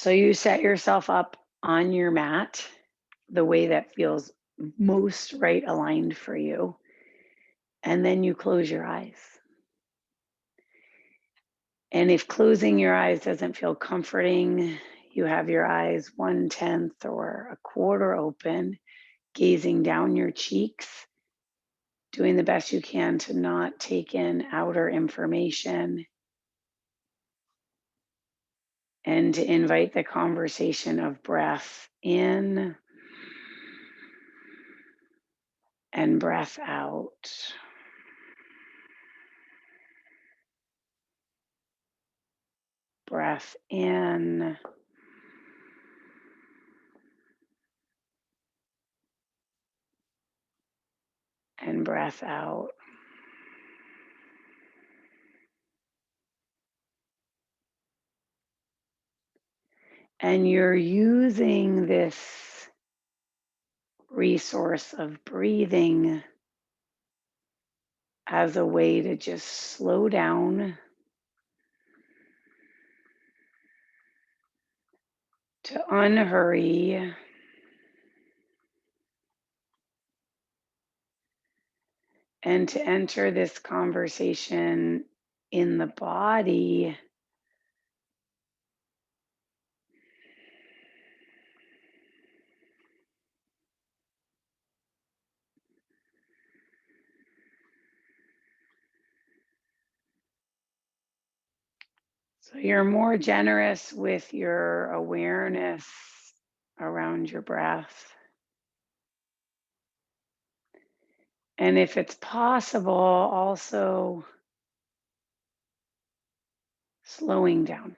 So you set yourself up on your mat the way that feels most right aligned for you. And then you close your eyes. And if closing your eyes doesn't feel comforting, you have your eyes 1/10 or a quarter open, gazing down your cheeks, doing the best you can to not take in outer information and to invite the conversation of breath in and breath out. Breath in and breath out. And you're using this resource of breathing as a way to just slow down, to unhurry, and to enter this conversation in the body so you're more generous with your awareness around your breath. And if it's possible, also slowing down.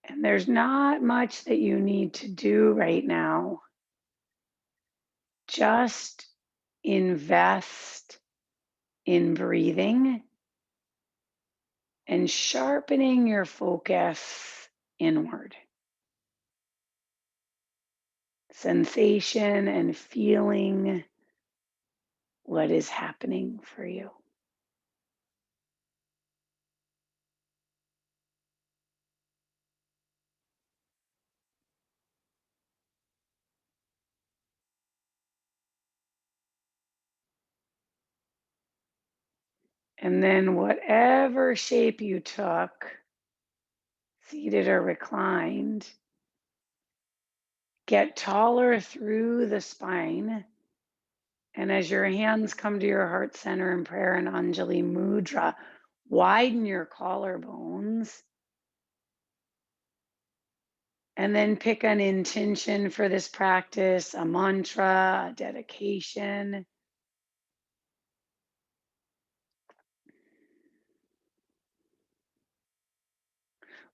And there's not much that you need to do right now. Just invest in breathing and sharpening your focus inward. Sensation and feeling what is happening for you. And then, whatever shape you took, seated or reclined, get taller through the spine. And as your hands come to your heart center in prayer and Anjali Mudra, widen your collarbones. And then pick an intention for this practice, a mantra, a dedication.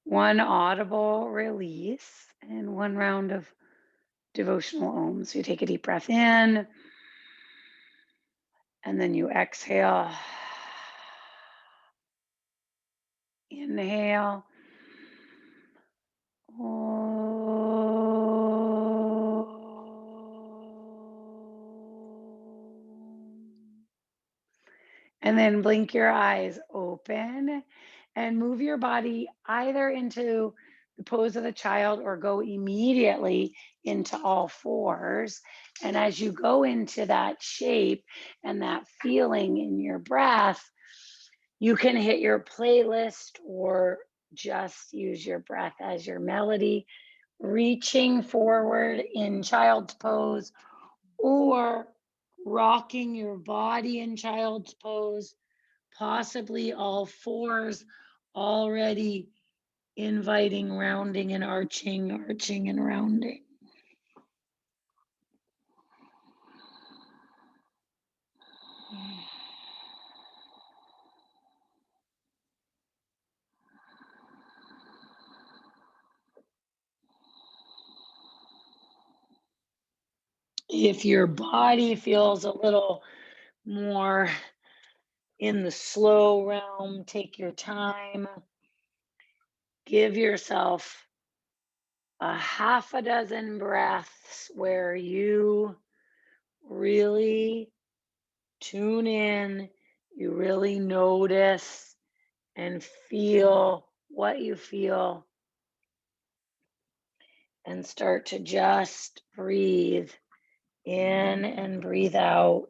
One audible release and one round of devotional Om. So you take a deep breath in and then you exhale. Inhale. And then blink your eyes open and move your body either into the pose of the child or go immediately into all fours. And as you go into that shape and that feeling in your breath, you can hit your playlist or just use your breath as your melody, reaching forward in child's pose or rocking your body in child's pose, possibly all fours, already inviting rounding and arching, arching and rounding. If your body feels a little more in the slow realm. Take your time. Give yourself a half a dozen breaths where you really tune in, you really notice and feel what you feel, and start to just breathe in and breathe out.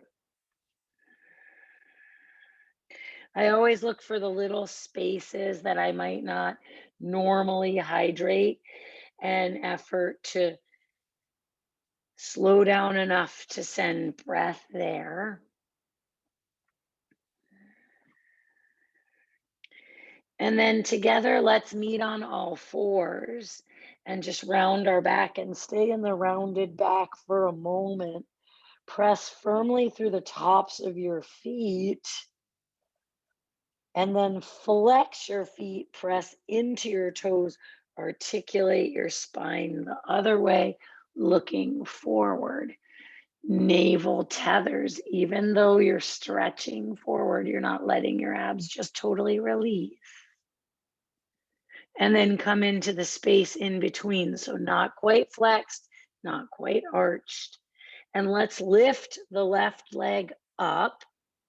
I always look for the little spaces that I might not normally hydrate and effort to slow down enough to send breath there. And then together, let's meet on all fours and just round our back and stay in the rounded back for a moment. Press firmly through the tops of your feet and then flex your feet, press into your toes, articulate your spine the other way, looking forward. Navel tethers, even though you're stretching forward, you're not letting your abs just totally release. And then come into the space in between. So not quite flexed, not quite arched. And let's lift the left leg up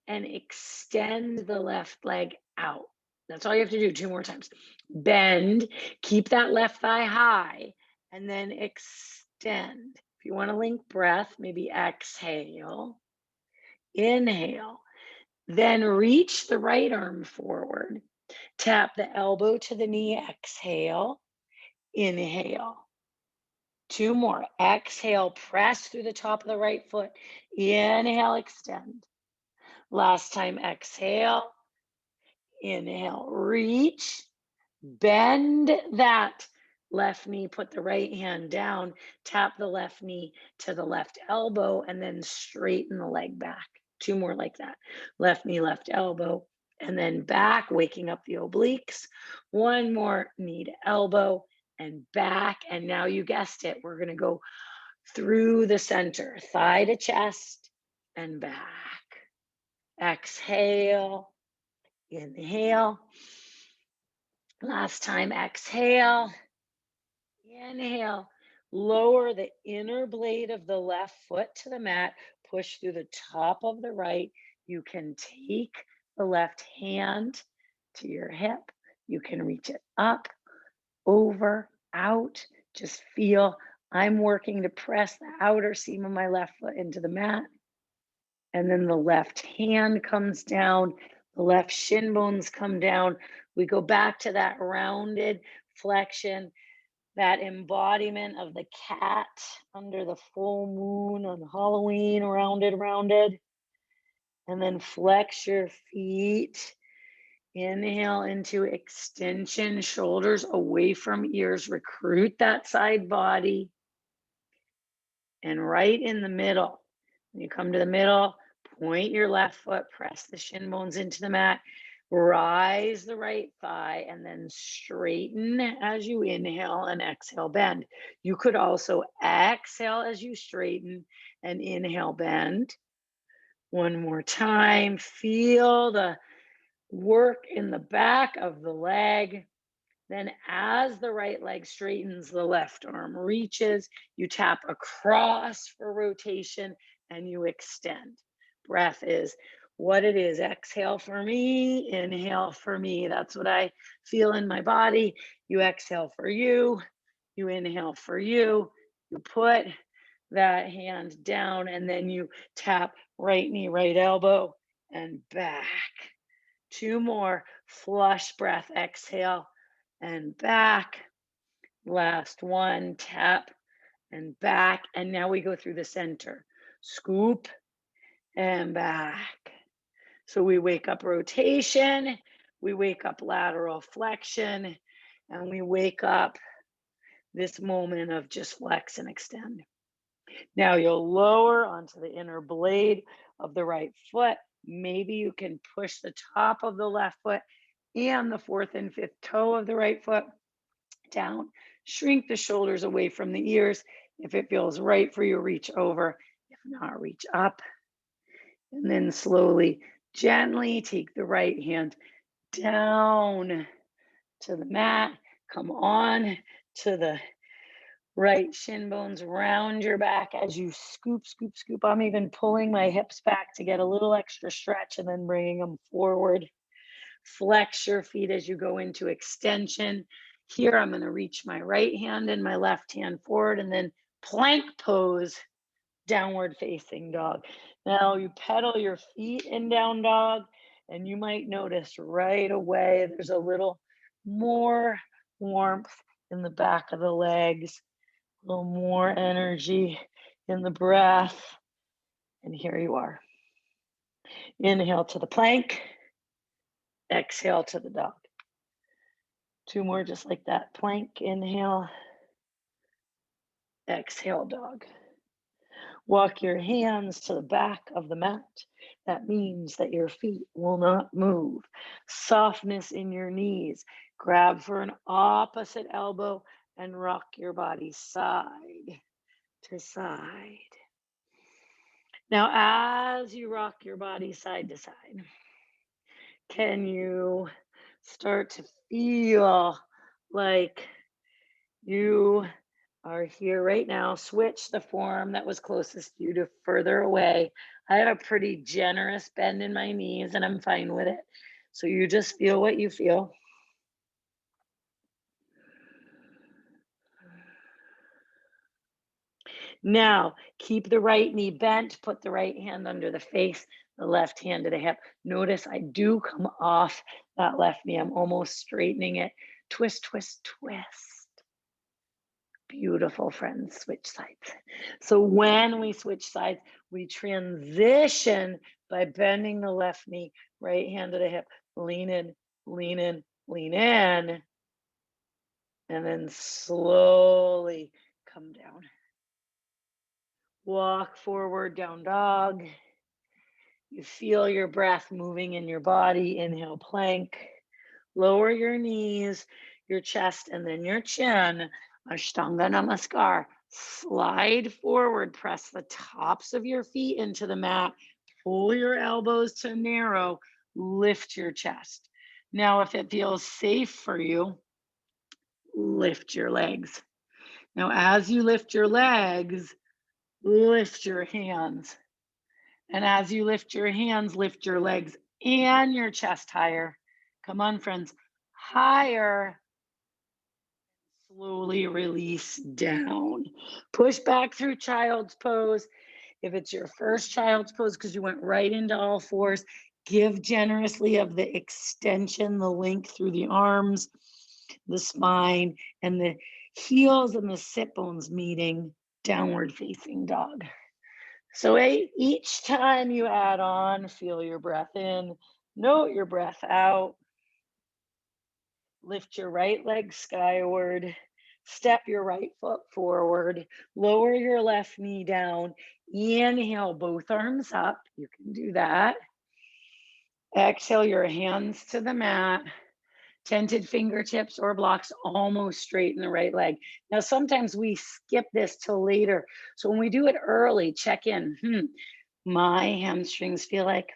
and extend the left leg out. That's all you have to do 2 more times. Bend, keep that left thigh high, and then extend. If you want to link breath, maybe exhale, inhale, then reach the right arm forward. Tap the elbow to the knee, exhale, inhale. 2 more. Exhale, press through the top of the right foot. Inhale, extend. Last time, exhale, inhale, reach, bend that left knee, put the right hand down, tap the left knee to the left elbow, and then straighten the leg back. 2 more like that. Left knee, left elbow, and then back, waking up the obliques. 1 more, knee to elbow and back. And now you guessed it, we're going to go through the center, thigh to chest and back. Exhale, inhale. Last time, exhale, inhale. Lower the inner blade of the left foot to the mat, push through the top of the right. You can take the left hand to your hip. You can reach it up, over, out. Just feel I'm working to press the outer seam of my left foot into the mat. And then the left hand comes down, the left shin bones come down. We go back to that rounded flexion, that embodiment of the cat under the full moon on Halloween, rounded, rounded. And then flex your feet. Inhale into extension, shoulders away from ears. Recruit that side body. And right in the middle, when you come to the middle, point your left foot, press the shin bones into the mat, rise the right thigh, and then straighten as you inhale and exhale, bend. You could also exhale as you straighten and inhale, bend. 1 more time. Feel the work in the back of the leg. Then, as the right leg straightens, the left arm reaches, you tap across for rotation and you extend. Breath is what it is. Exhale for me, inhale for me. That's what I feel in my body. You exhale for you, you inhale for you. You put that hand down and then you tap right knee, right elbow, and back. 2 more. Flush breath. Exhale and back. Last one, tap and back. And now we go through the center. Scoop and back. So we wake up rotation, we wake up lateral flexion, and we wake up this moment of just flex and extend. Now you'll lower onto the inner blade of the right foot. Maybe you can push the top of the left foot and the fourth and fifth toe of the right foot down. Shrink the shoulders away from the ears. If it feels right for you, reach over. If not, reach up. And then slowly, gently take the right hand down to the mat. Come on to the right shin bones round your back as you scoop, scoop, scoop. I'm even pulling my hips back to get a little extra stretch and then bringing them forward. Flex your feet as you go into extension. Here, I'm going to reach my right hand and my left hand forward and then plank pose, downward facing dog. Now you pedal your feet in down dog, and you might notice right away there's a little more warmth in the back of the legs, a little more energy in the breath. And here you are. Inhale to the plank, exhale to the dog. Two more just like that. Plank, inhale, exhale, dog. Walk your hands to the back of the mat. That means that your feet will not move. Softness in your knees. Grab for an opposite elbow and rock your body side to side. Now, as you rock your body side to side, can you start to feel like you are here right now? Switch the form that was closest to you to further away. I have a pretty generous bend in my knees and I'm fine with it. So you just feel what you feel. Now, keep the right knee bent, put the right hand under the face, the left hand to the hip. Notice I do come off that left knee. I'm almost straightening it. Twist, twist, twist. Beautiful, friends. Switch sides. So when we switch sides, we transition by bending the left knee, right hand to the hip. Lean in, lean in, lean in. And then slowly come down. Walk forward, down dog. You feel your breath moving in your body. Inhale, plank. Lower your knees, your chest, and then your chin. Ashtanga Namaskar. Slide forward. Press the tops of your feet into the mat. Pull your elbows to narrow. Lift your chest. Now, if it feels safe for you, lift your legs. Now, as you lift your legs, lift your hands. And as you lift your hands, lift your legs and your chest higher. Come on, friends. Higher. Slowly release down. Push back through child's pose. If it's your first child's pose because you went right into all fours, give generously of the extension, the length through the arms, the spine, and the heels and the sit bones meeting, downward facing dog. So each time you add on, feel your breath in, note your breath out. Lift your right leg skyward. Step your right foot forward. Lower your left knee down. Inhale, both arms up. You can do that. Exhale your hands to the mat. Tented fingertips or blocks almost straight in the right leg. Now, sometimes we skip this till later. So when we do it early, check in. My hamstrings feel like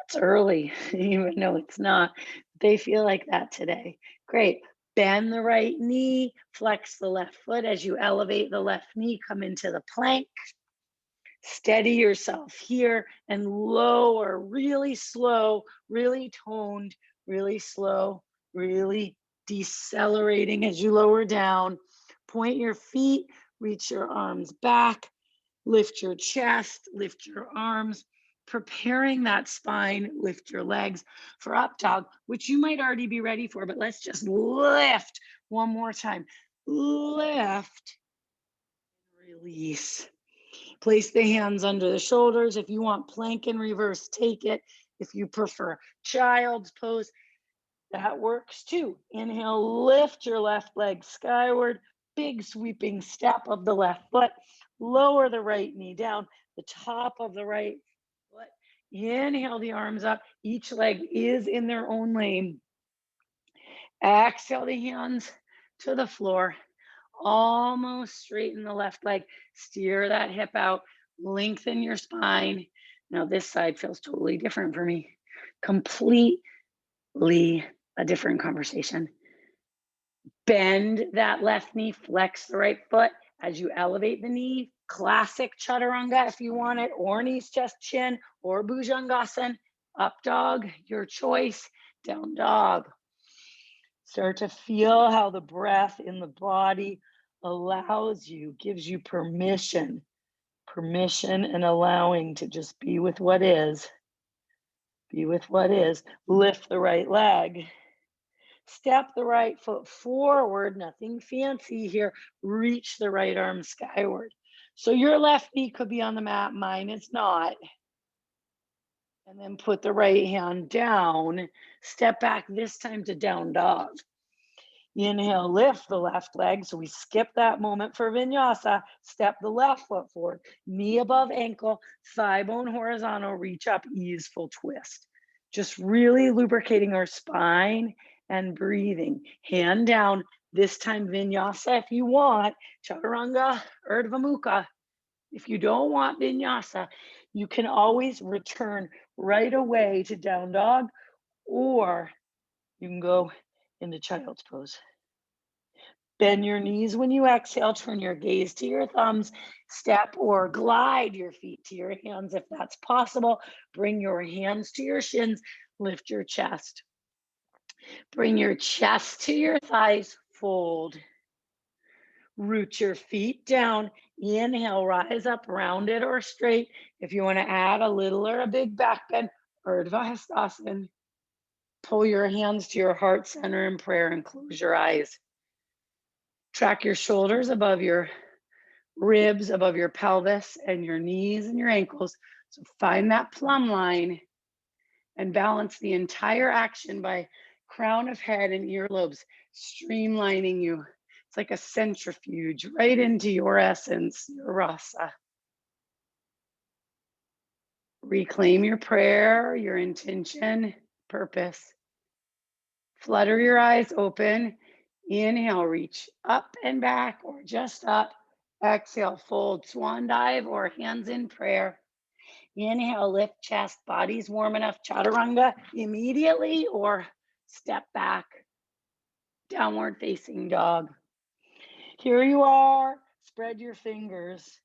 it's early, even though it's not. They feel like that today. Great. Bend the right knee, flex the left foot as you elevate the left knee, come into the plank. Steady yourself here and lower, really slow, really toned, really slow, really decelerating as you lower down. Point your feet, reach your arms back, lift your chest, lift your arms, preparing that spine, lift your legs for up dog, which you might already be ready for, but let's just lift one more time. Lift, release. Place the hands under the shoulders. If you want plank in reverse, take it. If you prefer child's pose, that works too. Inhale, lift your left leg skyward. Big sweeping step of the left foot. Lower the right knee down, the top of the right foot. Inhale the arms up. Each leg is in their own lane. Exhale the hands to the floor. Almost straighten the left leg. Steer that hip out. Lengthen your spine. Now this side feels totally different for me. Completely a different conversation. Bend that left knee, flex the right foot as you elevate the knee. Classic chaturanga if you want it, or knees, chest, chin, or bhujangasana. Up dog, your choice. Down dog. Start to feel how the breath in the body allows you, gives you permission and allowing to just be with what is. Be with what is. Lift the right leg. Step the right foot forward, nothing fancy here. Reach the right arm skyward. So your left knee could be on the mat, mine is not. And then put the right hand down. Step back this time to down dog. Inhale, lift the left leg. So we skip that moment for vinyasa. Step the left foot forward, knee above ankle, thigh bone horizontal, reach up, easeful twist. Just really lubricating our spine and breathing. Hand down, this time vinyasa if you want, chaturanga, urdhva mukha. If you don't want vinyasa, you can always return right away to down dog, or you can go into child's pose. Bend your knees when you exhale, turn your gaze to your thumbs, step or glide your feet to your hands if that's possible. Bring your hands to your shins, lift your chest. Bring your chest to your thighs, fold. Root your feet down. Inhale, rise up, rounded or straight. If you want to add a little or a big back bend, Urdhva Hastasana. Pull your hands to your heart center in prayer and close your eyes. Track your shoulders above your ribs, above your pelvis, and your knees and your ankles. So find that plumb line and balance the entire action by crown of head and earlobes, streamlining you. It's like a centrifuge right into your essence, your rasa. Reclaim your prayer, your intention, purpose. Flutter your eyes open. Inhale, reach up and back or just up. Exhale, fold, swan dive or hands in prayer. Inhale, lift chest, body's warm enough, chaturanga immediately or step back, downward facing dog. Here you are, spread your fingers.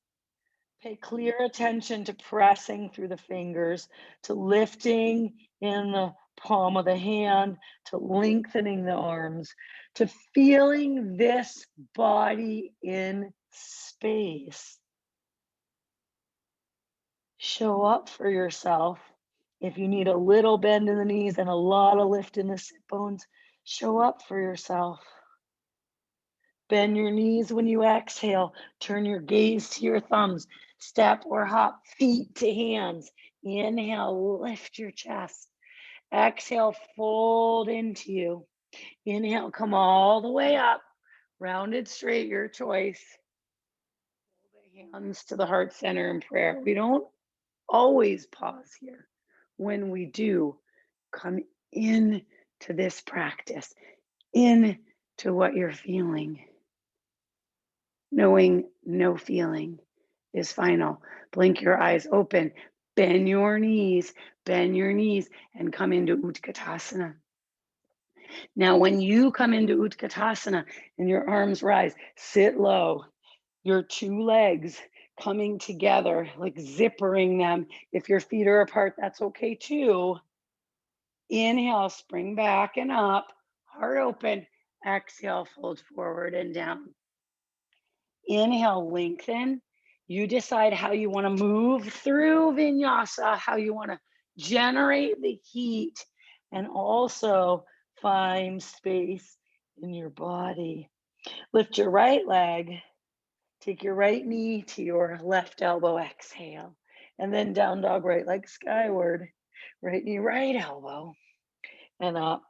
Pay clear attention to pressing through the fingers, to lifting in the palm of the hand, to lengthening the arms, to feeling this body in space. Show up for yourself. If you need a little bend in the knees and a lot of lift in the sit bones, show up for yourself. Bend your knees when you exhale. Turn your gaze to your thumbs. Step or hop feet to hands. Inhale, lift your chest. Exhale, fold into you. Inhale, come all the way up. Rounded straight, your choice. Hold the hands to the heart center in prayer. We don't always pause here. When we do, come in to this practice, in to what you're feeling. Knowing no feeling is final. Blink your eyes open, bend your knees, and come into Utkatasana. Now, when you come into Utkatasana and your arms rise, sit low, your two legs coming together, like zippering them. If your feet are apart, that's okay too. Inhale, spring back and up, heart open. Exhale, fold forward and down. Inhale, lengthen. You decide how you want to move through vinyasa, how you want to generate the heat, and also find space in your body. Lift your right leg. Take your right knee to your left elbow. Exhale. And then down dog, right leg skyward. Right knee, right elbow. And up.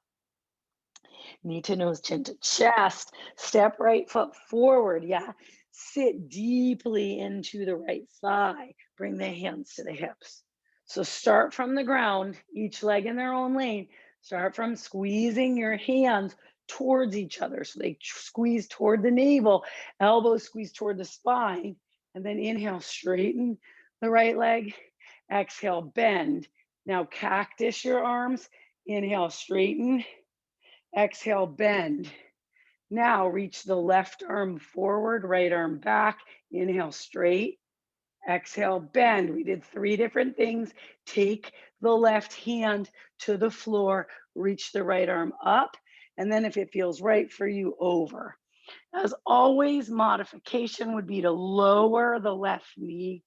Knee to nose, chin to chest. Step right foot forward. Yeah. Sit deeply into the right thigh. Bring the hands to the hips. So start from the ground, each leg in their own lane. Start from squeezing your hands towards each other. So they squeeze toward the navel, elbows squeeze toward the spine. And then inhale, straighten the right leg. Exhale, bend. Now cactus your arms. Inhale, straighten. Exhale, bend. Now reach the left arm forward, right arm back. Inhale, straight. Exhale, bend. We did 3 different things. Take the left hand to the floor, reach the right arm up, and then if it feels right for you, over. As always, modification would be to lower the left knee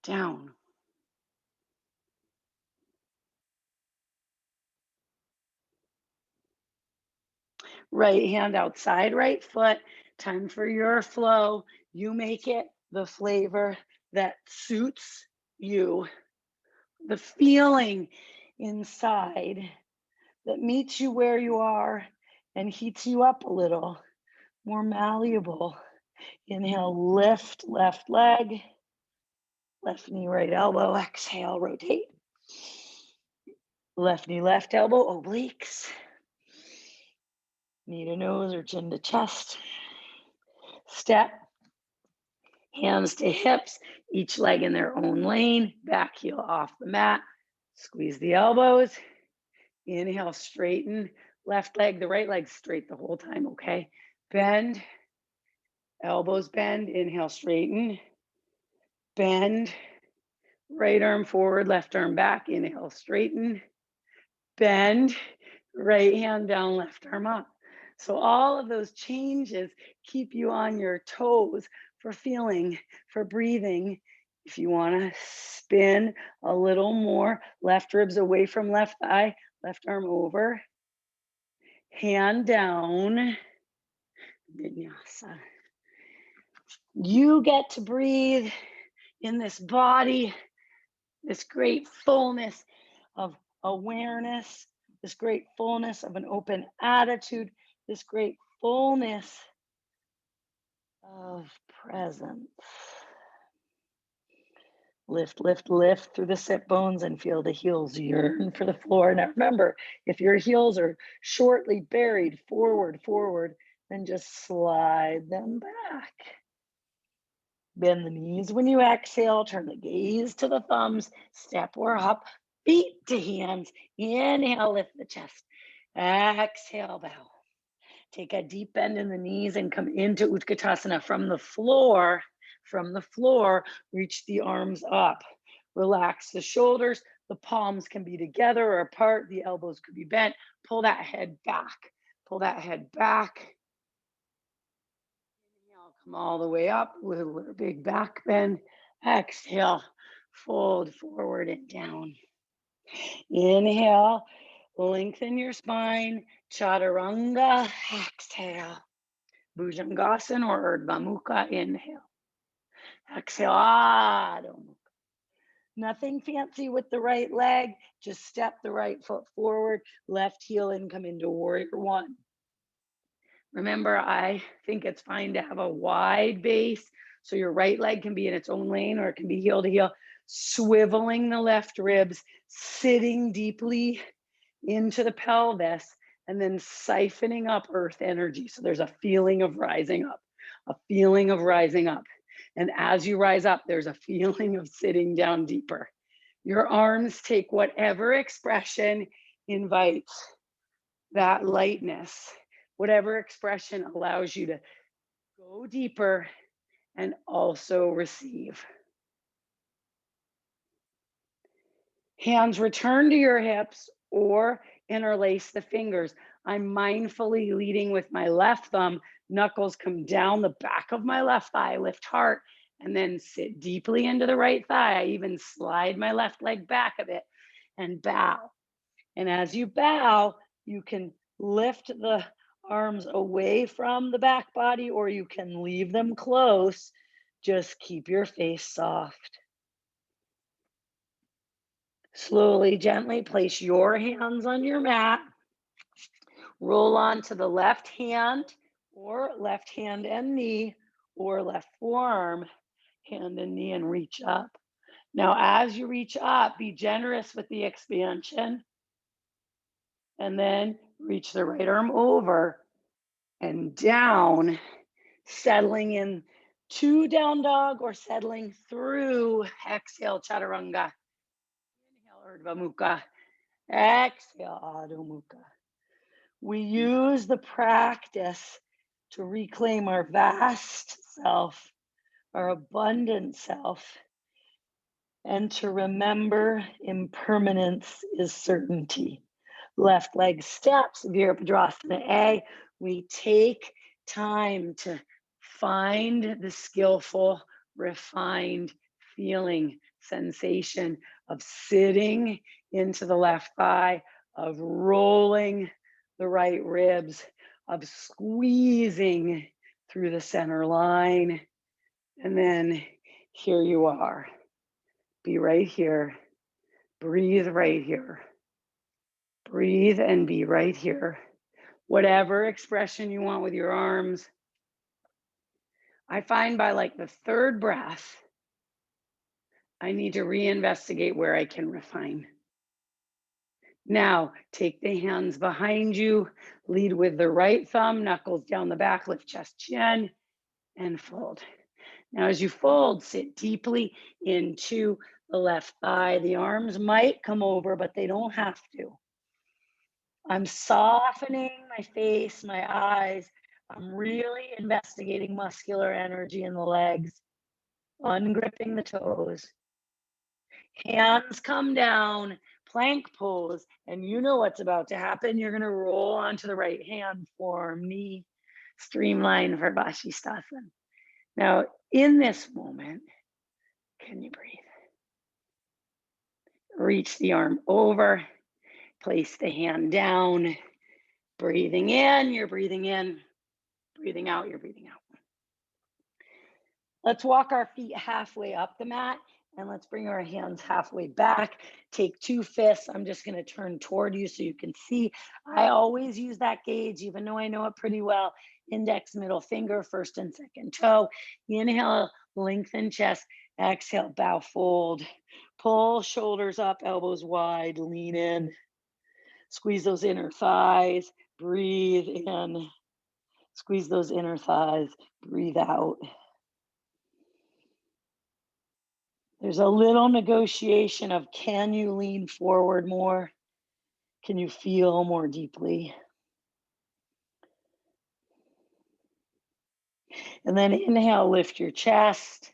down. Right hand outside right foot. Time for your flow. You make it the flavor that suits you. The feeling inside that meets you where you are and heats you up a little, more malleable. Inhale, lift left leg, left knee, right elbow. Exhale, rotate. Left knee, left elbow, obliques. Knee to nose or chin to chest. Step, hands to hips, each leg in their own lane. Back heel off the mat. Squeeze the elbows. Inhale, straighten. Left leg, the right leg straight the whole time, okay? Bend. Elbows bend. Inhale, straighten. Bend. Right arm forward, left arm back. Inhale, straighten. Bend. Right hand down, left arm up. So all of those changes keep you on your toes for feeling, for breathing. If you want to spin a little more, left ribs away from left thigh, left arm over, hand down, vinyasa. You get to breathe in this body, this great fullness of awareness, this great fullness of an open attitude, this great fullness of presence. Lift, lift, lift through the sit bones and feel the heels yearn for the floor. Now remember, if your heels are shortly buried forward, then just slide them back. Bend the knees when you exhale, turn the gaze to the thumbs, step or hop, feet to hands. Inhale, lift the chest. Exhale, bow. Take a deep bend in the knees and come into Utkatasana from the floor. From the floor, reach the arms up. Relax the shoulders. The palms can be together or apart. The elbows could be bent. Pull that head back. Pull that head back. Inhale, come all the way up with a big back bend. Exhale, fold forward and down. Inhale, lengthen your spine. Chaturanga. Exhale. Bhujangasana or Urdhva Mukha. Inhale. Exhale. Adho Mukha. Nothing fancy with the right leg. Just step the right foot forward. Left heel in, come into warrior one. Remember, I think it's fine to have a wide base. So your right leg can be in its own lane or it can be heel to heel. Swiveling the left ribs, sitting deeply into the pelvis, and then siphoning up earth energy. So there's a feeling of rising up, a feeling of rising up. And as you rise up, there's a feeling of sitting down deeper. Your arms take whatever expression invites that lightness, whatever expression allows you to go deeper and also receive. Hands return to your hips or interlace the fingers. I'm mindfully leading with my left thumb. Knuckles come down the back of my left thigh, lift heart, and then sit deeply into the right thigh. I even slide my left leg back a bit and bow. And as you bow, you can lift the arms away from the back body or you can leave them close. Just keep your face soft. Slowly, gently place your hands on your mat. Roll onto the left hand or left hand and knee or left forearm, hand and knee, and reach up. Now, as you reach up, be generous with the expansion and then reach the right arm over and down, settling in to down dog or settling through exhale chaturanga. Urdhva Mukha. Exhale, Adho Mukha. We use the practice to reclaim our vast self, our abundant self, and to remember impermanence is certainty. Left leg steps, Virabhadrasana A. We take time to find the skillful, refined feeling, sensation of sitting into the left thigh, of rolling the right ribs, of squeezing through the center line. And then here you are. Be right here. Breathe right here. Breathe and be right here. Whatever expression you want with your arms. I find by like the third breath, I need to reinvestigate where I can refine. Now, take the hands behind you, lead with the right thumb, knuckles down the back, lift chest, chin, and fold. Now, as you fold, sit deeply into the left thigh. The arms might come over, but they don't have to. I'm softening my face, my eyes. I'm really investigating muscular energy in the legs, ungripping the toes. Hands come down, plank pose, and you know what's about to happen. You're going to roll onto the right hand, form, knee, streamline for Vashisthasana. Now, in this moment, can you breathe? Reach the arm over, place the hand down. Breathing in, you're breathing in. Breathing out, you're breathing out. Let's walk our feet halfway up the mat and let's bring our hands halfway back. Take two fists. I'm just going to turn toward you so you can see. I always use that gauge, even though I know it pretty well. Index, middle finger, first and second toe. Inhale, lengthen chest. Exhale, bow, fold. Pull shoulders up, elbows wide, lean in. Squeeze those inner thighs. Breathe in. Squeeze those inner thighs. Breathe out. There's a little negotiation of, can you lean forward more? Can you feel more deeply? And then inhale, lift your chest.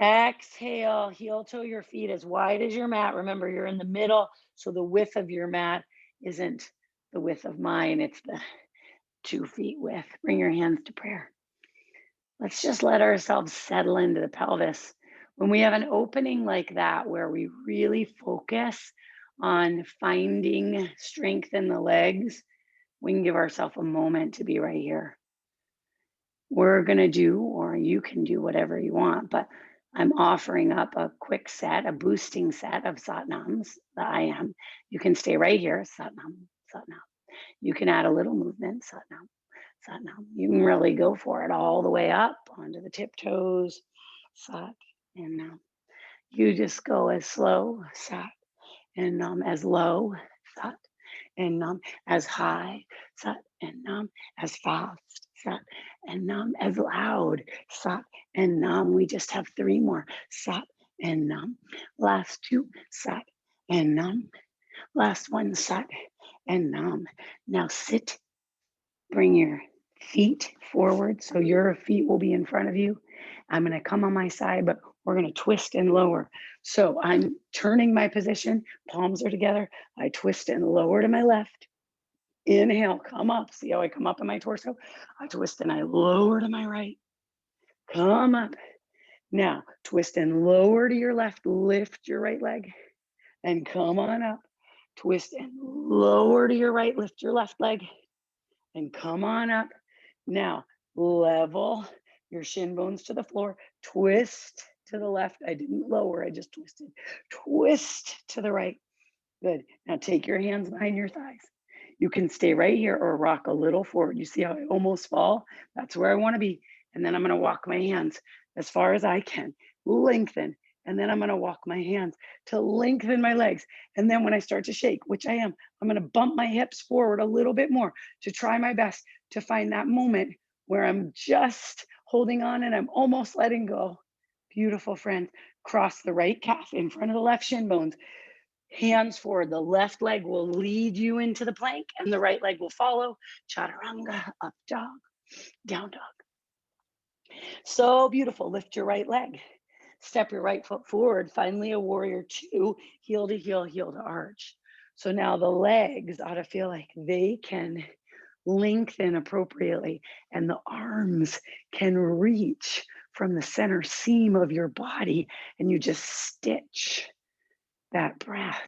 Exhale, heel toe your feet as wide as your mat. Remember, you're in the middle, so the width of your mat isn't the width of mine. It's the 2 feet width. Bring your hands to prayer. Let's just let ourselves settle into the pelvis. When we have an opening like that, where we really focus on finding strength in the legs, we can give ourselves a moment to be right here. We're going to do, or you can do whatever you want, but I'm offering up a quick set, a boosting set of satnams, the I am. You can stay right here, satnam, satnam. You can add a little movement, satnam, satnam. You can really go for it all the way up onto the tiptoes, sat and nam. You just go as slow, sat and nam, as low, sat and nam, as high, sat and nam, as fast, sat and nam, as loud, sat and nam. We just have 3 more, sat and nam. Last 2, sat and nam. Last 1, sat and nam. Now sit, bring your feet forward so your feet will be in front of you. I'm going to come on my side, but we're going to twist and lower. So I'm turning my position, palms are together. I twist and lower to my left. Inhale, come up. See how I come up in my torso? I twist and I lower to my right. Come up. Now, twist and lower to your left. Lift your right leg and come on up. Twist and lower to your right. Lift your left leg and come on up. Now, level your shin bones to the floor. Twist to the left. I didn't lower, I just twisted. Twist to the right. Good. Now take your hands behind your thighs. You can stay right here or rock a little forward. You see how I almost fall? That's where I want to be. And then I'm going to walk my hands as far as I can. Lengthen. And then I'm going to walk my hands to lengthen my legs. And then when I start to shake, which I am, I'm going to bump my hips forward a little bit more to try my best to find that moment where I'm just holding on and I'm almost letting go. Beautiful, friends. Cross the right calf in front of the left shin bones. Hands forward. The left leg will lead you into the plank and the right leg will follow. Chaturanga, up dog, down dog. So beautiful. Lift your right leg. Step your right foot forward. Finally, a warrior two, heel to heel, heel to arch. So now the legs ought to feel like they can lengthen appropriately and the arms can reach from the center seam of your body. And you just stitch that breath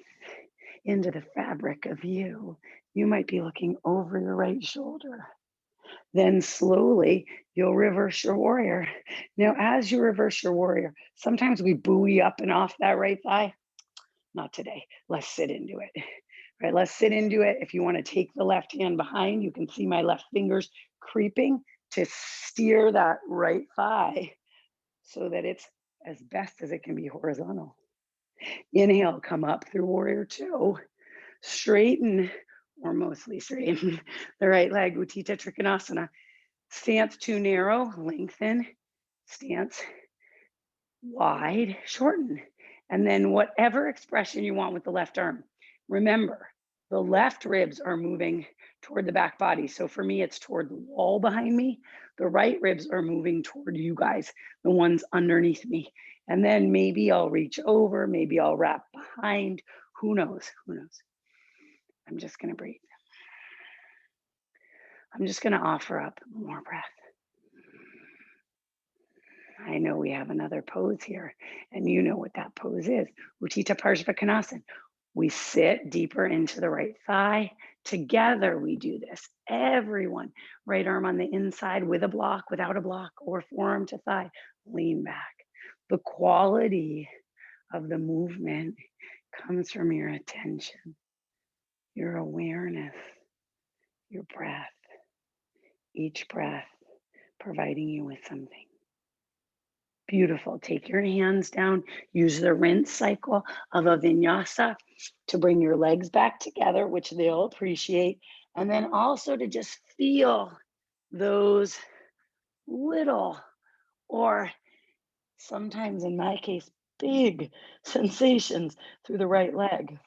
into the fabric of you. You might be looking over your right shoulder. Then slowly you'll reverse your warrior. Now, as you reverse your warrior, sometimes we buoy up and off that right thigh. Not today. Let's sit into it. Right, let's sit into it. If you want to take the left hand behind, you can see my left fingers creeping to steer that right thigh so that it's as best as it can be horizontal. Inhale, come up through warrior two. Straighten, or mostly straighten, the right leg, Utthita Trikonasana. Stance too narrow, lengthen. Stance wide, shorten. And then whatever expression you want with the left arm. Remember, the left ribs are moving toward the back body. So for me, it's toward the wall behind me. The right ribs are moving toward you guys, the ones underneath me. And then maybe I'll reach over, maybe I'll wrap behind. Who knows? Who knows? I'm just going to breathe. I'm just going to offer up more breath. I know we have another pose here, and you know what that pose is. Utthita Parshvakonasana. We sit deeper into the right thigh. Together we do this. Everyone, right arm on the inside with a block, without a block, or forearm to thigh. Lean back. The quality of the movement comes from your attention, your awareness, your breath. Each breath providing you with something. Beautiful. Take your hands down. Use the rinse cycle of a vinyasa to bring your legs back together, which they'll appreciate. And then also to just feel those little, or sometimes in my case, big sensations through the right leg.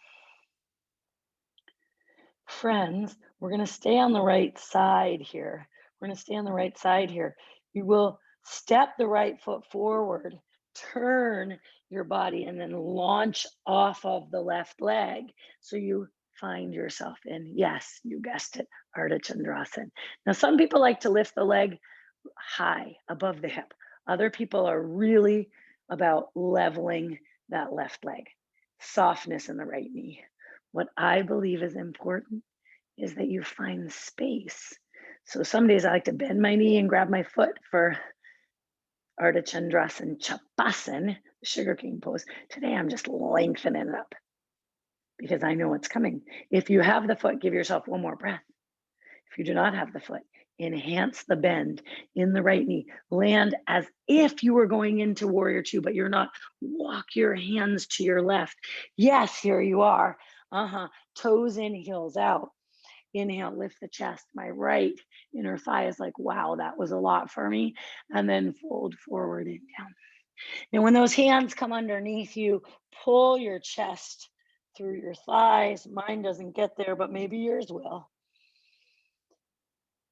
Friends, we're going to stay on the right side here. We're going to stay on the right side here. You will step the right foot forward, turn your body, and then launch off of the left leg. So you find yourself in, yes, you guessed it, Ardha Chandrasana. Now, some people like to lift the leg high above the hip. Other people are really about leveling that left leg, softness in the right knee. What I believe is important is that you find space. So some days I like to bend my knee and grab my foot for Ardha Chandrasana Chapasana, the sugar cane pose. Today I'm just lengthening it up because I know what's coming. If you have the foot, give yourself one more breath. If you do not have the foot, enhance the bend in the right knee. Land as if you were going into warrior two, but you're not. Walk your hands to your left. Yes, here you are. Toes in, heels out. Inhale, lift the chest. My right inner thigh is like, wow, that was a lot for me. And then fold forward and down. And when those hands come underneath you, pull your chest through your thighs. Mine doesn't get there, but maybe yours will.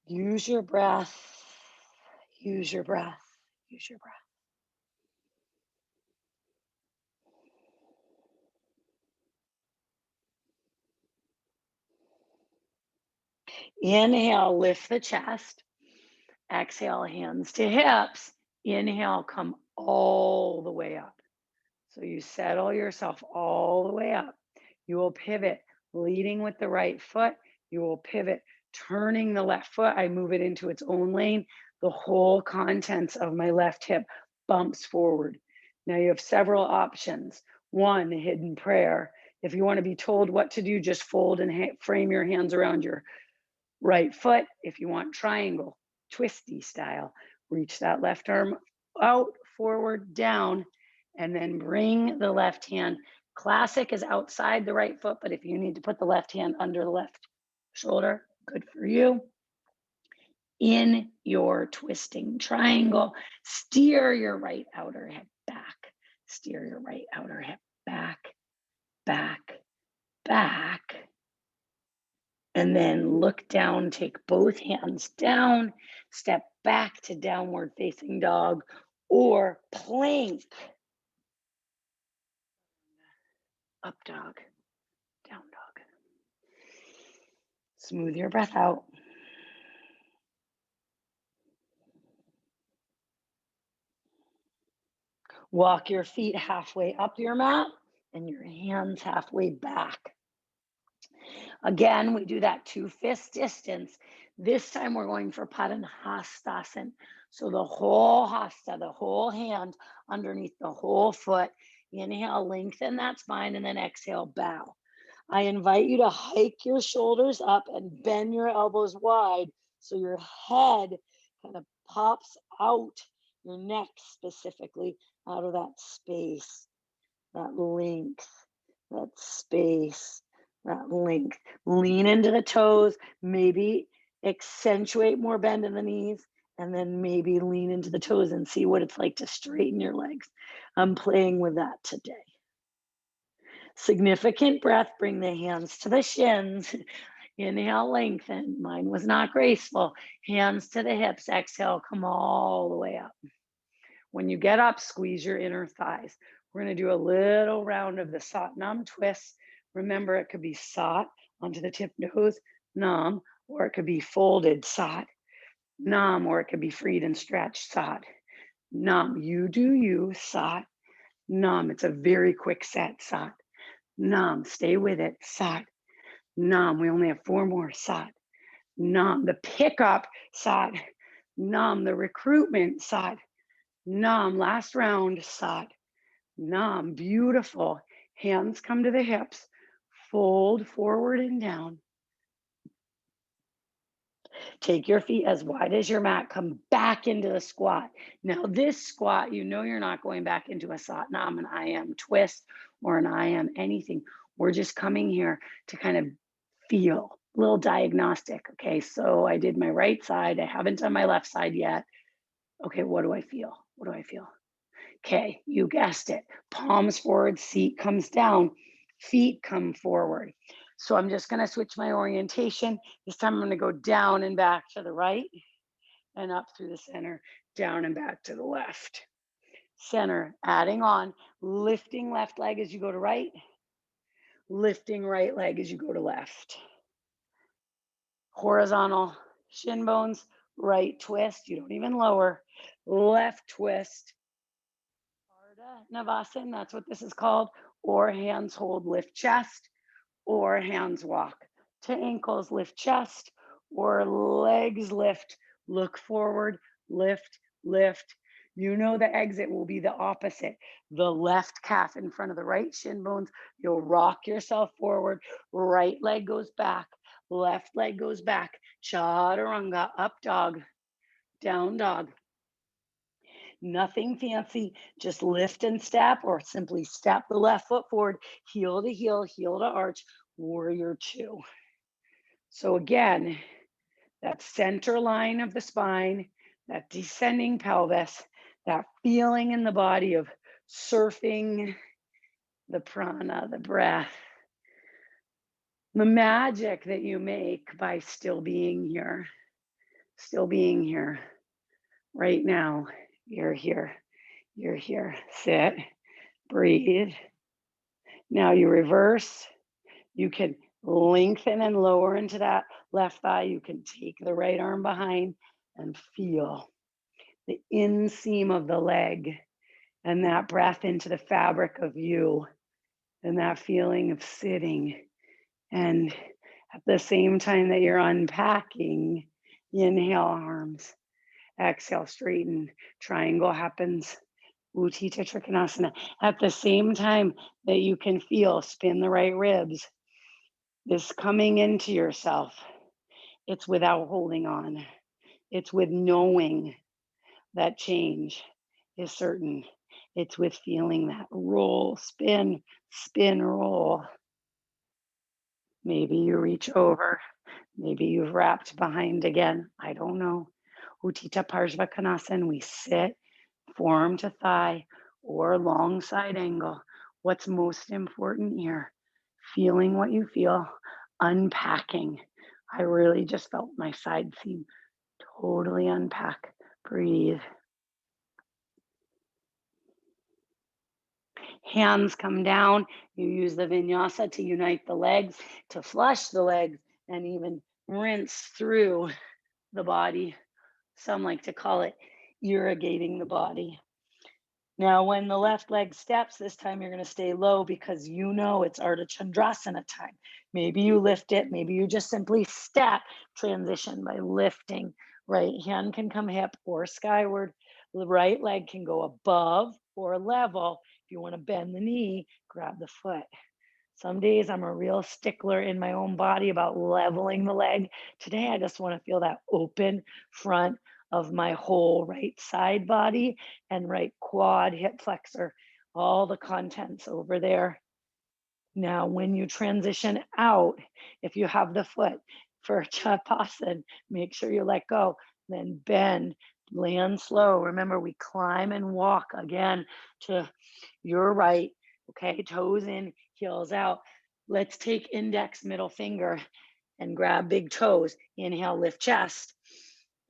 Use your breath. Use your breath. Use your breath. Inhale, lift the chest. Exhale, hands to hips. Inhale, come all the way up. So you settle yourself all the way up. You will pivot, leading with the right foot. You will pivot, turning the left foot. I move it into its own lane. The whole contents of my left hip bumps forward. Now you have several options. One, hidden prayer. If you want to be told what to do, just fold and frame your hands around your right foot. If you want triangle, twisty style, reach that left arm out, forward, down, and then bring the left hand. Classic is outside the right foot, but if you need to put the left hand under the left shoulder, good for you. In your twisting triangle, steer your right outer hip back. Steer your right outer hip back, back, back, and then look down, take both hands down, step back to downward facing dog or plank, up dog, down dog. Smooth your breath out. Walk your feet halfway up your mat and your hands halfway back. Again, we do that 2 fist distance. This time we're going for Padangusthasana. So the whole hasta, the whole hand underneath the whole foot. Inhale, lengthen that spine, and then exhale, bow. I invite you to hike your shoulders up and bend your elbows wide so your head kind of pops out, your neck specifically, out of that space, that length, that space, that length. Lean into the toes, maybe accentuate more bend in the knees, and then maybe lean into the toes and see what it's like to straighten your legs. I'm playing with that today. Significant breath, bring the hands to the shins. Inhale, lengthen. Mine was not graceful. Hands to the hips. Exhale, come all the way up. When you get up, squeeze your inner thighs. We're going to do a little round of the Satnam twist. Remember, it could be Sat onto the tip nose, Nam, or it could be folded Sat, Nam, or it could be freed and stretched Sat, Nam. You do you, Sat, Nam. It's a very quick set, Sat, Nam. Stay with it, Sat, Nam. We only have 4 more, Sat, Nam. The pickup, Sat, Nam. The recruitment, Sat, Nam. Last round, Sat, Nam. Beautiful. Hands come to the hips. Fold forward and down. Take your feet as wide as your mat. Come back into the squat. Now, this squat, you know you're not going back into a Satnam, an I am twist, or an I am anything. We're just coming here to kind of feel a little diagnostic. Okay, so I did my right side. I haven't done my left side yet. Okay, what do I feel? What do I feel? Okay, you guessed it. Palms forward, seat comes down, feet come forward. So I'm just going to switch my orientation. This time I'm going to go down and back to the right and up through the center, down and back to the left. Center, adding on, lifting left leg as you go to right, lifting right leg as you go to left. Horizontal shin bones, right twist. You don't even lower, left twist. Navasana, that's what this is called, or hands hold, lift chest, or hands walk to ankles, lift chest, or legs lift, look forward, lift, lift. You know the exit will be the opposite. The left calf in front of the right shin bones. You'll rock yourself forward. Right leg goes back. Left leg goes back. Chaturanga, up dog, down dog. Nothing fancy, just lift and step, or simply step the left foot forward, heel to heel, heel to arch, warrior 2. So again, that center line of the spine, that descending pelvis, that feeling in the body of surfing the prana, the breath, the magic that you make by still being here right now. You're here. You're here. Sit, breathe. Now you reverse. You can lengthen and lower into that left thigh. You can take the right arm behind and feel the inseam of the leg and that breath into the fabric of you and that feeling of sitting. And at the same time that you're unpacking, inhale arms, exhale, straighten, triangle happens. Uttita Trikonasana. At the same time that you can feel, spin the right ribs, this coming into yourself. It's without holding on. It's with knowing that change is certain. It's with feeling that roll, spin, spin, roll. Maybe you reach over. Maybe you've wrapped behind again. I don't know. Uttita Parshvakonasana. We sit forearm to thigh or long side angle. What's most important here? feeling what you feel, unpacking. I really just felt my side seam totally unpack. Breathe. Hands come down. You use the vinyasa to unite the legs, to flush the legs, and even rinse through the body. Some like to call it irrigating the body. Now, when the left leg steps, this time you're going to stay low because you know it's Ardha Chandrasana time. Maybe you lift it, maybe you just simply step, transition by lifting. Right hand can come hip or skyward. The right leg can go above or level. If you want to bend the knee, grab the foot. Some days I'm a real stickler in my own body about leveling the leg. Today, I just want to feel that open front of my whole right side body and right quad, hip flexor, all the contents over there. Now, when you transition out, if you have the foot for Chapasan, make sure you let go, then bend, land slow. Remember, we climb and walk again to your right. Okay, toes in, heels out. Let's take index, middle finger and grab big toes. Inhale, lift chest,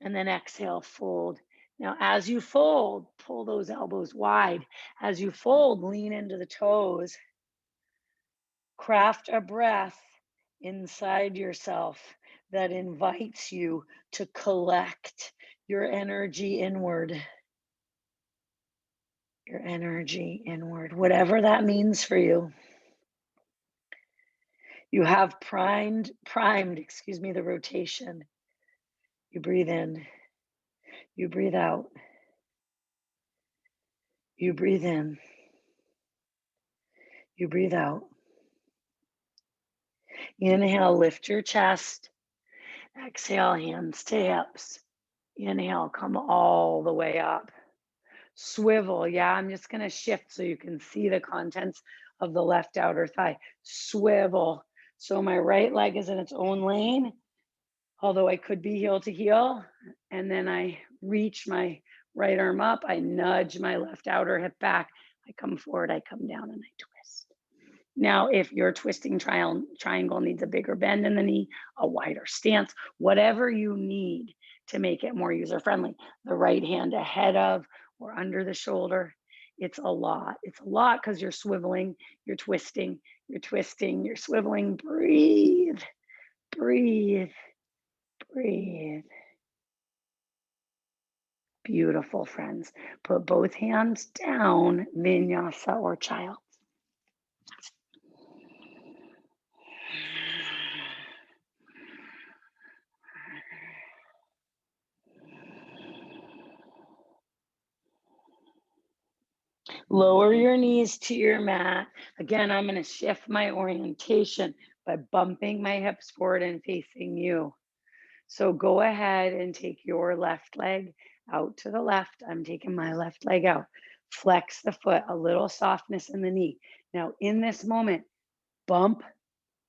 and then exhale, fold. Now, as you fold, pull those elbows wide. As you fold, lean into the toes. Craft a breath inside yourself that invites you to collect your energy inward. Your energy inward, whatever that means for you. You have primed, the rotation. You breathe in, you breathe out, you breathe in, you breathe out. Inhale, lift your chest. Exhale, hands to hips. Inhale, come all the way up. Swivel, yeah, I'm just gonna shift so you can see the contents of the left outer thigh. Swivel. So my right leg is in its own lane, although I could be heel to heel. And then I reach my right arm up, I nudge my left outer hip back, I come forward, I come down, and I twist. Now, if your twisting triangle needs a bigger bend in the knee, a wider stance, whatever you need to make it more user friendly, the right hand ahead of or under the shoulder, it's a lot. It's a lot because you're swiveling, you're twisting, you're twisting, you're swiveling. Breathe, breathe, breathe. Beautiful, friends. Put both hands down, vinyasa or child. Lower your knees to your mat. Again, I'm going to shift my orientation by bumping my hips forward and facing you. So go ahead and take your left leg out to the left. I'm taking my left leg out. Flex the foot, a little softness in the knee. Now, in this moment, bump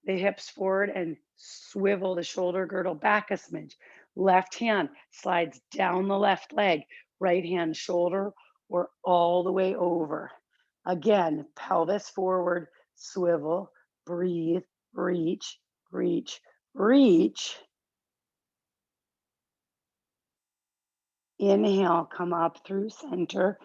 the hips forward and swivel the shoulder girdle back a smidge. Left hand slides down the left leg, right hand shoulder or all the way over. Again, pelvis forward, swivel, breathe, reach, reach, reach. Inhale, come up through center,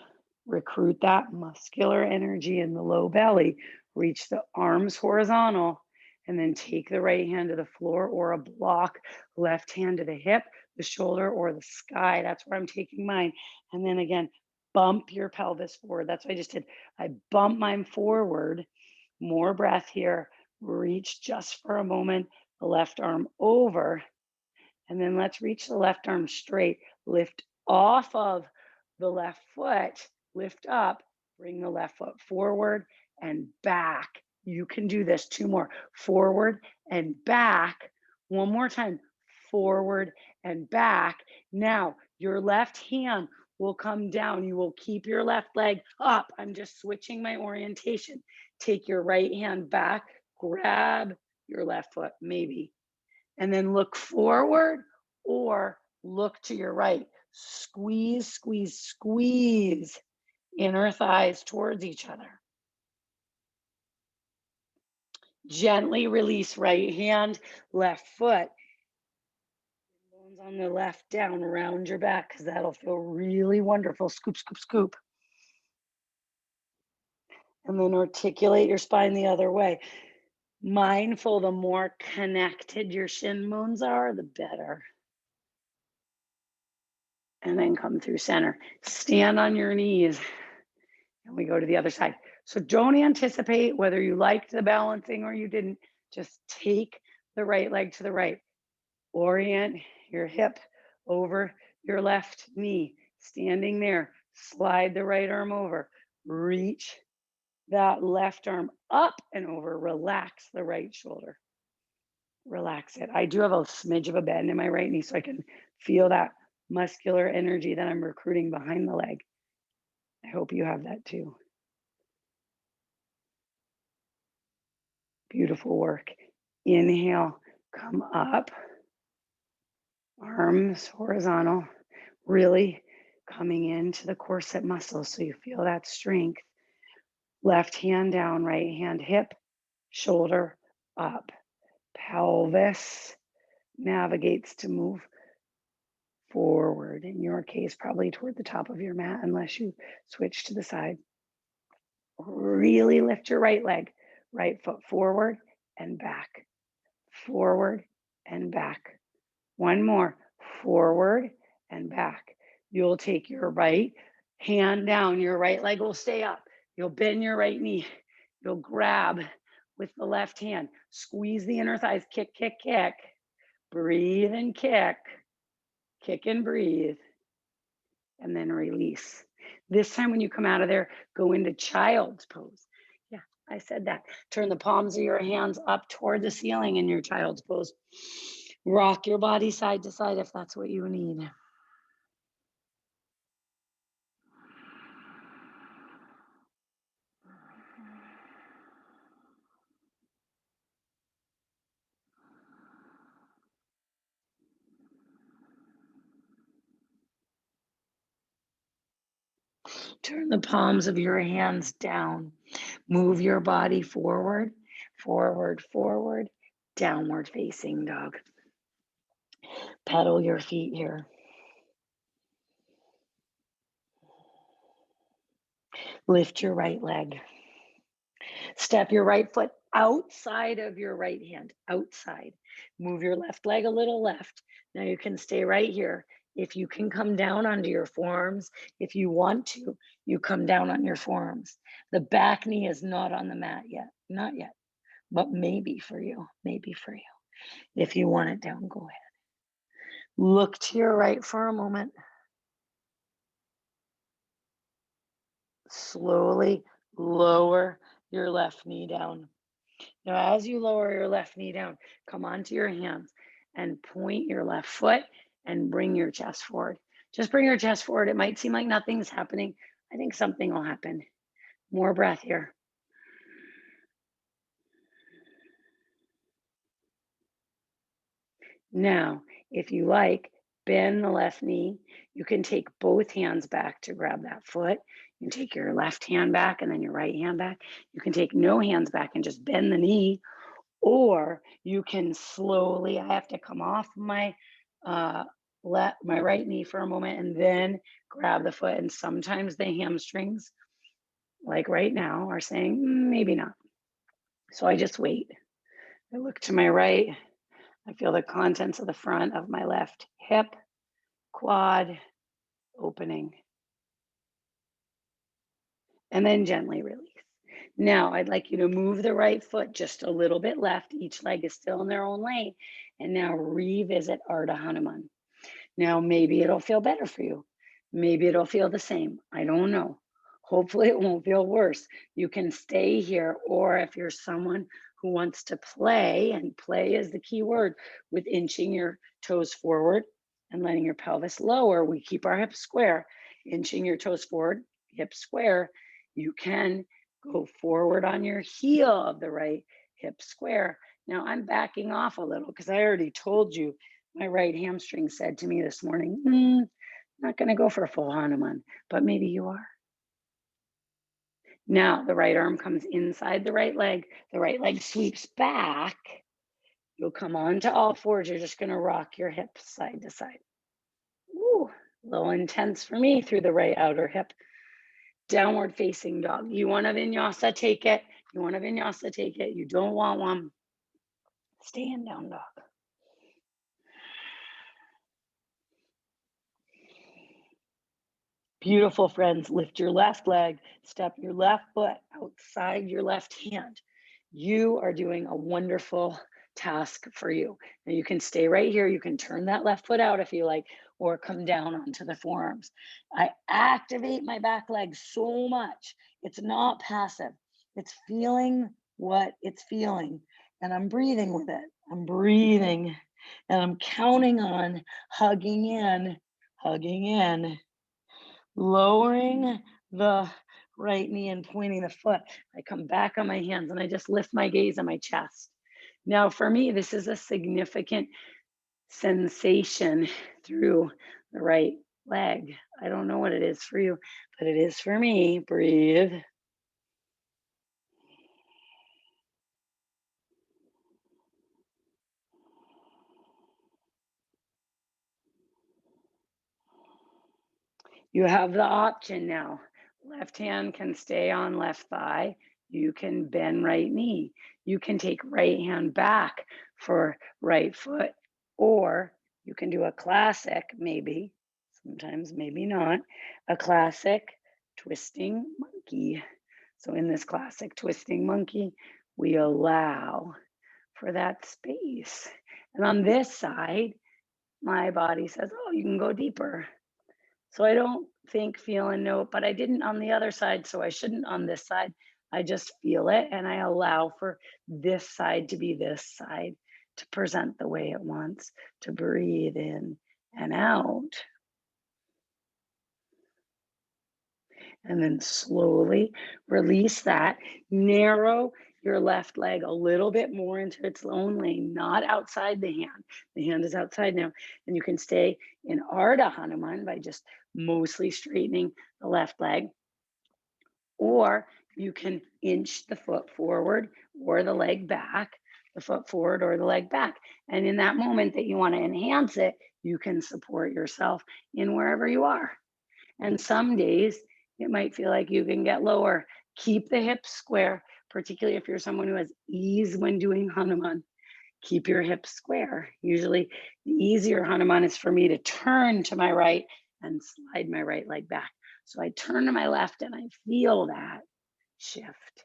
recruit that muscular energy in the low belly, reach the arms horizontal, and then take the right hand to the floor or a block, left hand to the hip, the shoulder, or the sky. That's where I'm taking mine. And then again, bump your pelvis forward. That's what I just did. I bump mine forward. More breath here. Reach just for a moment, the left arm over. And then let's reach the left arm straight. Lift off of the left foot, lift up, bring the left foot forward and back. You can do this. Two more. Forward and back. One more time. Forward and back. Now, your left hand will come down. You will keep your left leg up. I'm just switching my orientation. Take your right hand back, grab your left foot, maybe, and then look forward or look to your right. Squeeze, squeeze, squeeze inner thighs towards each other. Gently release right hand, left foot. Bones on the left down around your back because that'll feel really wonderful. Scoop, scoop, scoop. And then articulate your spine the other way. Mindful, the more connected your shin bones are, the better. And then come through center. Stand on your knees. And we go to the other side. So don't anticipate whether you liked the balancing or you didn't. Just take the right leg to the right. Orient your hip over your left knee. Standing there, slide the right arm over. Reach that left arm up and over. Relax the right shoulder. Relax it. I do have a smidge of a bend in my right knee, so I can feel that muscular energy that I'm recruiting behind the leg. I hope you have that too. Beautiful work. Inhale, come up, arms horizontal, really coming into the corset muscles so you feel that strength. Left hand down, right hand hip, shoulder up. Pelvis navigates to move forward. In your case, probably toward the top of your mat, unless you switch to the side. Really lift your right leg, right foot forward and back, forward and back. One more, forward and back. You'll take your right hand down, your right leg will stay up. You'll bend your right knee. You'll grab with the left hand, squeeze the inner thighs, kick, kick, kick. Breathe and kick and breathe, and then release. This time when you come out of there, go into child's pose. Yeah, I said that. Turn the palms of your hands up toward the ceiling in your child's pose. Rock your body side to side if that's what you need. Turn the palms of your hands down. Move your body forward, forward, forward, downward facing dog. Pedal your feet here. Lift your right leg. Step your right foot outside of your right hand, outside. Move your left leg a little left. Now you can stay right here. If you can come down onto your forearms, if you want to, you come down on your forearms. The back knee is not on the mat yet, not yet, but maybe for you, maybe for you. If you want it down, go ahead. Look to your right for a moment. Slowly lower your left knee down. Now, as you lower your left knee down, come onto your hands and point your left foot and bring your chest forward. Just bring your chest forward. It might seem like nothing's happening. I think something will happen. More breath here. Now, if you like, bend the left knee. You can take both hands back to grab that foot. You can take your left hand back and then your right hand back. You can take no hands back and just bend the knee. Or you can slowly, I have to come off my my right knee for a moment and then grab the foot. And sometimes the hamstrings, like right now, are saying, maybe not. So I just wait. I look to my right. I feel the contents of the front of my left hip, quad, opening, and then gently release. Now, I'd like you to move the right foot just a little bit left. Each leg is still in their own lane. And now revisit Ardha Hanuman. Now, maybe it'll feel better for you. Maybe it'll feel the same. I don't know. Hopefully, it won't feel worse. You can stay here, or if you're someone who wants to play, and play is the key word, with inching your toes forward and letting your pelvis lower, we keep our hips square, inching your toes forward, hips square. You can go forward on your heel of the right hip square. Now, I'm backing off a little because I already told you my right hamstring said to me this morning, not going to go for a full Hanuman, but maybe you are. Now the right arm comes inside the right leg sweeps back. You'll come onto all fours. You're just gonna rock your hips side to side. Ooh, a little intense for me through the right outer hip. Downward facing dog. You want a vinyasa, take it. You want a vinyasa, take it. You don't want one, stay in down dog. Beautiful, friends. Lift your left leg, step your left foot outside your left hand. You are doing a wonderful task for you. And you can stay right here. You can turn that left foot out if you like, or come down onto the forearms. I activate my back leg so much. It's not passive. It's feeling what it's feeling. And I'm breathing with it. I'm breathing. And I'm counting on hugging in, lowering the right knee and pointing the foot. I come back on my hands and I just lift my gaze on my chest. Now, for me, this is a significant sensation through the right leg. I don't know what it is for you, but it is for me. Breathe. You have the option now. Left hand can stay on left thigh. You can bend right knee. You can take right hand back for right foot, or you can do a classic, maybe, sometimes maybe not, a classic twisting monkey. So in this classic twisting monkey, we allow for that space. And on this side, my body says, oh, you can go deeper. So I don't think, feel, and know, but I didn't on the other side, so I shouldn't on this side. I just feel it and I allow for this side to be this side, to present the way it wants, to breathe in and out. And then slowly release that. Narrow your left leg a little bit more into its own lane, not outside the hand. The hand is outside now. And you can stay in Ardha Hanuman by just mostly straightening the left leg. Or you can inch the foot forward or the leg back, the foot forward or the leg back. And in that moment that you want to enhance it, you can support yourself in wherever you are. And some days it might feel like you can get lower. Keep the hips square, particularly if you're someone who has ease when doing Hanuman. Keep your hips square. Usually, the easier Hanuman is for me to turn to my right and slide my right leg back. So I turn to my left and I feel that shift.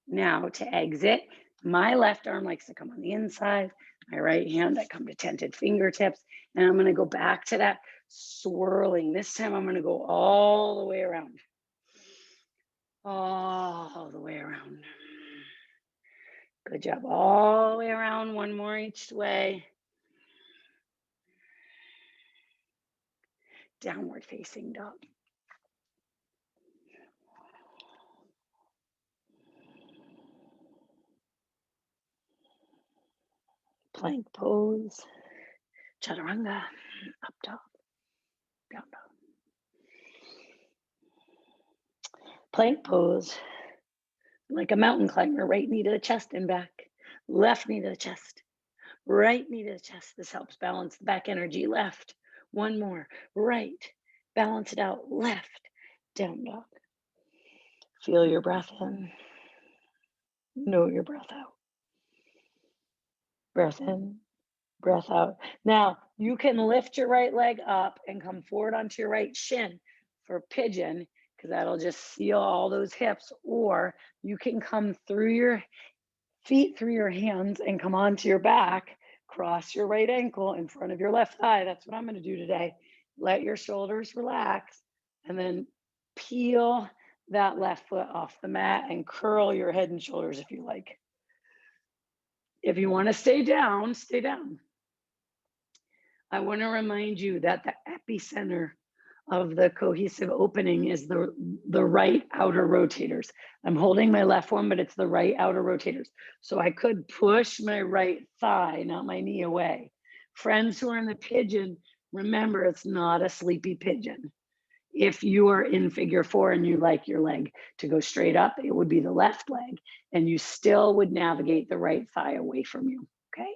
Now to exit, my left arm likes to come on the inside. My right hand, I come to tented fingertips. And I'm going to go back to that swirling. This time I'm going to go all the way around. All the way around. Good job. All the way around. One more each way. Downward facing dog. Plank pose. Chaturanga. Up dog. Down dog. Plank pose. Like a mountain climber. Right knee to the chest and back. Left knee to the chest. Right knee to the chest. This helps balance the back energy. Left. One more. Right. Balance it out. Left. Down dog. Feel your breath in. Know your breath out. Breath in. Breath out. Now you can lift your right leg up and come forward onto your right shin for pigeon, because that'll just seal all those hips. Or you can come through your feet, through your hands, and come onto your back. Cross your right ankle in front of your left thigh. That's what I'm going to do today. Let your shoulders relax and then peel that left foot off the mat and curl your head and shoulders if you like. If you want to stay down, stay down. I want to remind you that the epicenter of the cohesive opening is the right outer rotators. I'm holding my left one, but it's the right outer rotators. So I could push my right thigh, not my knee, away. Friends who are in the pigeon, remember, it's not a sleepy pigeon. If you are in figure four and you like your leg to go straight up, it would be the left leg, and you still would navigate the right thigh away from you. Okay.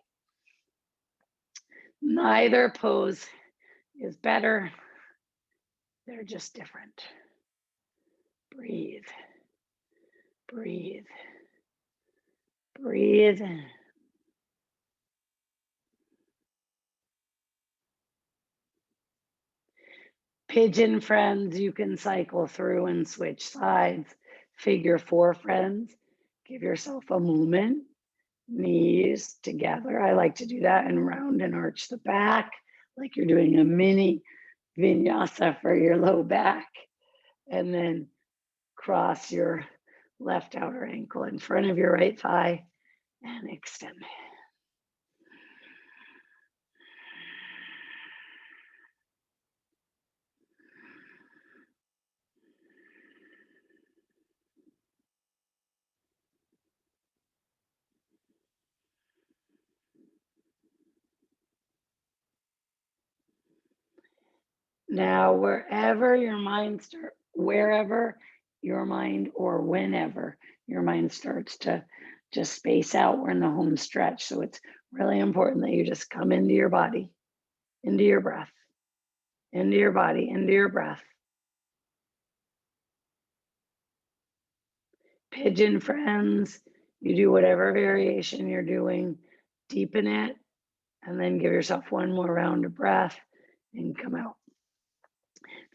Neither pose is better, they're just different. Breathe, breathe, breathe. Pigeon friends, you can cycle through and switch sides. Figure four friends, give yourself a moment. Knees together. I like to do that and round and arch the back like you're doing a mini vinyasa for your low back. And then cross your left outer ankle in front of your right thigh and extend. Now, wherever your mind or whenever your mind starts to just space out, we're in the home stretch. So it's really important that you just come into your body, into your breath, into your body, into your breath. Pigeon friends, you do whatever variation you're doing, deepen it, and then give yourself one more round of breath and come out.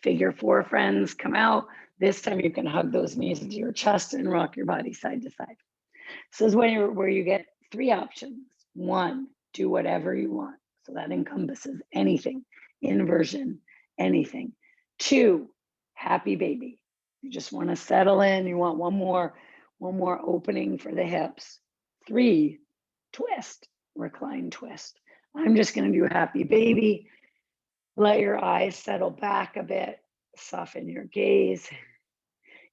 Figure four friends, come out. This time you can hug those knees into your chest and rock your body side to side. So this is where you get three options. One, do whatever you want. So that encompasses anything, inversion, anything. Two, happy baby. You just want to settle in. You want one more opening for the hips. Three, twist, recline twist. I'm just going to do happy baby. Let your eyes settle back a bit. Soften your gaze.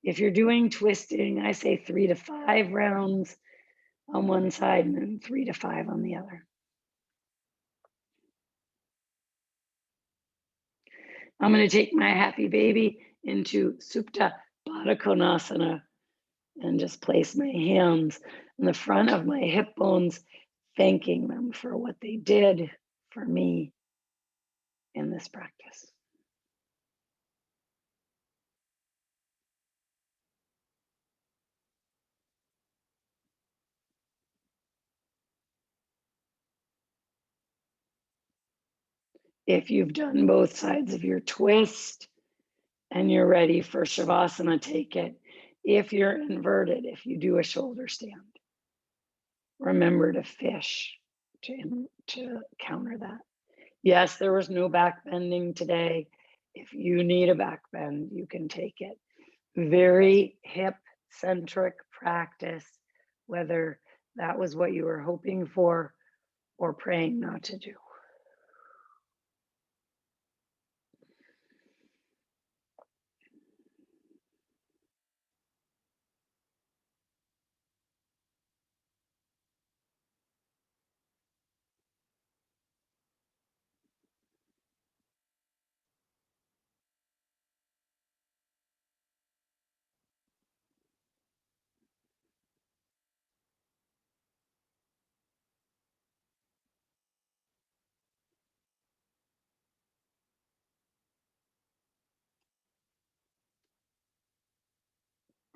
If you're doing twisting, I say 3 to 5 rounds on one side and then 3 to 5 on the other. I'm going to take my happy baby into Supta Baddha Konasana and just place my hands in the front of my hip bones, thanking them for what they did for me in this practice. If you've done both sides of your twist and you're ready for Shavasana, take it. If you're inverted, if you do a shoulder stand, remember to fish to counter that. Yes, there was no back bending today. If you need a back bend, you can take it. Very hip centric practice, whether that was what you were hoping for or praying not to do.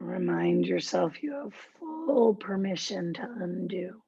Remind yourself you have full permission to undo.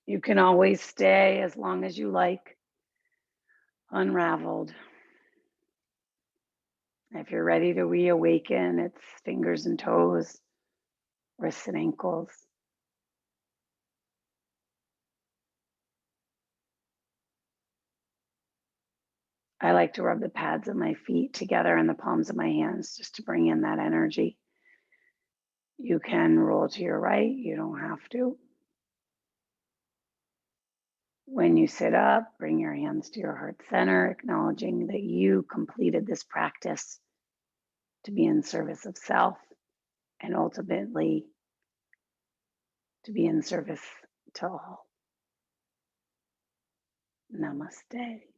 You can always stay as long as you like, unraveled. If you're ready to reawaken, it's fingers and toes, wrists and ankles. I like to rub the pads of my feet together and the palms of my hands just to bring in that energy. You can roll to your right, you don't have to. When you sit up, bring your hands to your heart center, acknowledging that you completed this practice to be in service of self and ultimately to be in service to all. Namaste.